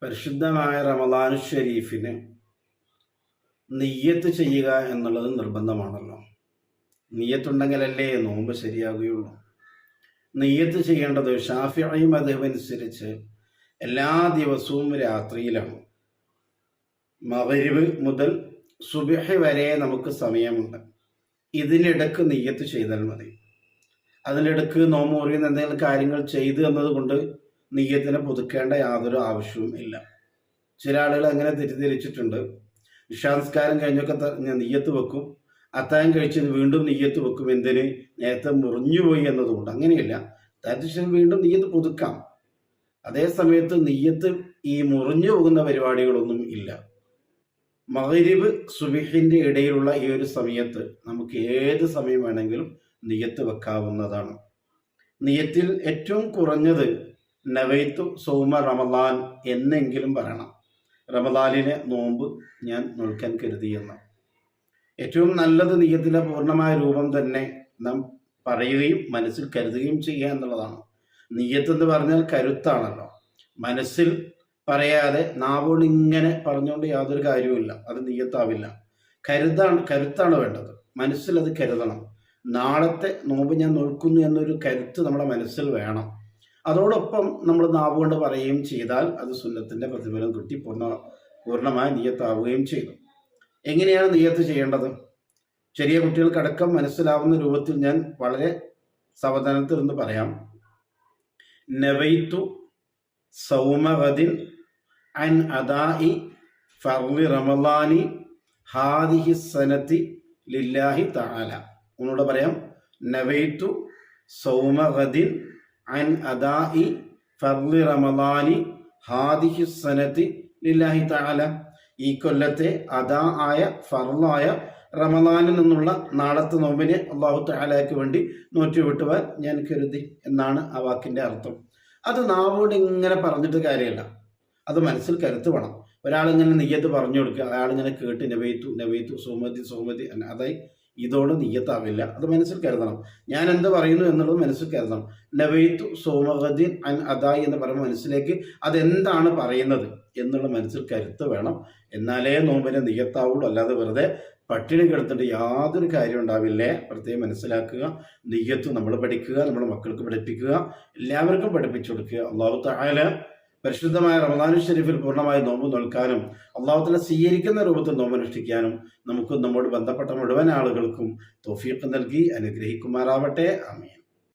പരിശുദ്ധമായ റമദാനു ഷരീഫിന് നിയ്യത്ത് ചെയ്യുക എന്നുള്ളത് നിർബന്ധമാണല്ലോ. നിയ്യത്തുണ്ടെങ്കിലല്ലേ നോമ്പ് ശരിയാകുകയുള്ളൂ. നിയ്യത്ത് ചെയ്യേണ്ടത് ഷാഫിഈ മദ്ഹബ് അനുസരിച്ച് എല്ലാ ദിവസവും രാത്രിയിലാണ്. മഗ്രിബ് മുതൽ സുബ്ഹി വരെ നമുക്ക് സമയമുണ്ട്. ഇതിനിടക്ക് നിയ്യത്ത് ചെയ്താൽ മതി. അതിനിടക്ക് നോമ്പ് മുറിയുന്ന എന്തെങ്കിലും കാര്യങ്ങൾ ചെയ്തു എന്നതുകൊണ്ട് നിയ്യത്തിനെ പുതുക്കേണ്ട യാതൊരു ആവശ്യവും ഇല്ല. ചില ആളുകൾ അങ്ങനെ തെറ്റിദ്ധരിച്ചിട്ടുണ്ട്. ഇശാനിസ്കാരം കഴിഞ്ഞൊക്കെ നിയ്യത്ത് വെക്കും, അത്താഴം കഴിച്ചത് വീണ്ടും നിയ്യത്ത് വെക്കും. എന്തിന്? നേരത്തെ മുറിഞ്ഞുപോയി എന്നതുകൊണ്ട്. അങ്ങനെയില്ല. അത്താഴത്തിന് വീണ്ടും നിയ്യത്ത് പുതുക്കാം. അതേ സമയത്ത് നിയ്യത്ത് ഈ മുറിഞ്ഞു പോകുന്ന പരിപാടികളൊന്നും ഇല്ല. മഗ്രിബ് സുബ്ഹിന്റെ ഇടയിലുള്ള ഈ ഒരു സമയത്ത് നമുക്ക് ഏത് സമയം വേണമെങ്കിലും നിയ്യത്ത് വെക്കാവുന്നതാണ്. നിയ്യത്തിൽ ഏറ്റവും കുറഞ്ഞത് നവൈത്തു സൗമ റമദാൻ എന്നെങ്കിലും പറയണം. റമദാനിലെ നോമ്പ് ഞാൻ നോൽക്കാൻ കരുതിയെന്ന്. ഏറ്റവും നല്ലത് നിയ്യത്തിലെ പൂർണ്ണമായ രൂപം തന്നെ നാം പറയുകയും മനസ്സിൽ കരുതുകയും ചെയ്യുക എന്നുള്ളതാണ്. നിയ്യത്ത് എന്ന് പറഞ്ഞാൽ കരുത്താണല്ലോ. മനസ്സിൽ പറയാതെ നാവോട് ഇങ്ങനെ പറഞ്ഞുകൊണ്ട് യാതൊരു കാര്യവുമില്ല, അത് നിയ്യത്താവില്ല. കരുത്താണ് വേണ്ടത്. മനസ്സിൽ അത് കരുതണം. നാളത്തെ നോമ്പ് ഞാൻ നോൽക്കുന്നു എന്നൊരു കരുത്ത് നമ്മുടെ മനസ്സിൽ വേണം. അതോടൊപ്പം നമ്മൾ നാവുകൊണ്ട് പറയുകയും ചെയ്താൽ അത് സുന്നത്തിൻ്റെ പ്രതിഫലം കിട്ടി പൂർണ്ണമായ നിയ്യത്താവുകയും ചെയ്തു. എങ്ങനെയാണ് നിയ്യത്ത് ചെയ്യേണ്ടത്? ചെറിയ കുട്ടികൾക്കടക്കം മനസ്സിലാവുന്ന രൂപത്തിൽ ഞാൻ വളരെ സാവധാനത്തിൽ നിന്ന് പറയാം. നവൈത്തു സൗമഗദിൻ അൻ അദാഇ ഫർളി റമളാനി ഹാദിഹി സനതി ലില്ലാഹി തആല. ഒന്നുകൂടെ പറയാം. നവൈത്തു സൗമഗദിൻ അൻ അദാഇ ഫർളി റമളാനി ഹാദിഹി സനതി ലില്ലാഹി തആല. ഈ കൊല്ലത്തെ അദാ ആയ ഫർളായ റമളാനിൽ നിന്നുള്ള നാളത്തെ നോമ്പിനെ അല്ലാഹു തആലയ്ക്ക് വേണ്ടി നോറ്റുവിട്ടുവാൻ ഞാൻ കരുതി എന്നാണ് ആ വാക്കിന്റെ അർത്ഥം. അത് നാവോട് ഇങ്ങനെ പറഞ്ഞിട്ട് കാര്യമില്ല, അത് മനസ്സിൽ കരുത്ത് വേണം. ഒരാളിങ്ങനെ നിയ്യത്ത് പറഞ്ഞു കൊടുക്കുക, അയാളിങ്ങനെ കേട്ട് നവൈത്തു നവൈത്തു സോമതി അതായി ഇതോട് നിയ്യത്താവില്ല. അത് മനസ്സിൽ കരുതണം. ഞാൻ എന്ത് പറയുന്നു എന്നുള്ളത് മനസ്സിൽ കരുതണം. നവൈത്തു സൗമഗദിൻ അൻ അദായി എന്ന് പറയുമ്പോൾ മനസ്സിലേക്ക് അതെന്താണ് പറയുന്നത് എന്നുള്ള മനസ്സിൽ കരുത്ത് വേണം. എന്നാലേ നോമ്പിനെ നിയ്യത്താവുള്ളൂ. അല്ലാതെ വെറുതെ പട്ടിണി കിടത്തിട്ട് യാതൊരു കാര്യം ഉണ്ടാവില്ലേ. പ്രത്യേകം മനസ്സിലാക്കുക. നിയ്യത്ത് നമ്മൾ പഠിക്കുക, നമ്മുടെ മക്കൾക്ക് പഠിപ്പിക്കുക, എല്ലാവർക്കും പഠിപ്പിച്ചു കൊടുക്കുക. അല്ലാഹു തആല പരിശുദ്ധമായ റമദാനു ഷരീഫിൽ പൂർണ്ണമായി നോമ്പ് നോൽക്കാനും അല്ലാഹു തആല സ്വീകരിക്കുന്ന രൂപത്തിൽ നോമ്പ് അനുഷ്ഠിക്കാനും നമുക്ക് നമ്മോട് ബന്ധപ്പെട്ട മുഴുവൻ ആളുകൾക്കും തൗഫീഖ് നൽകി അനുഗ്രഹിക്കുമാറാവട്ടെ. ആമീൻ.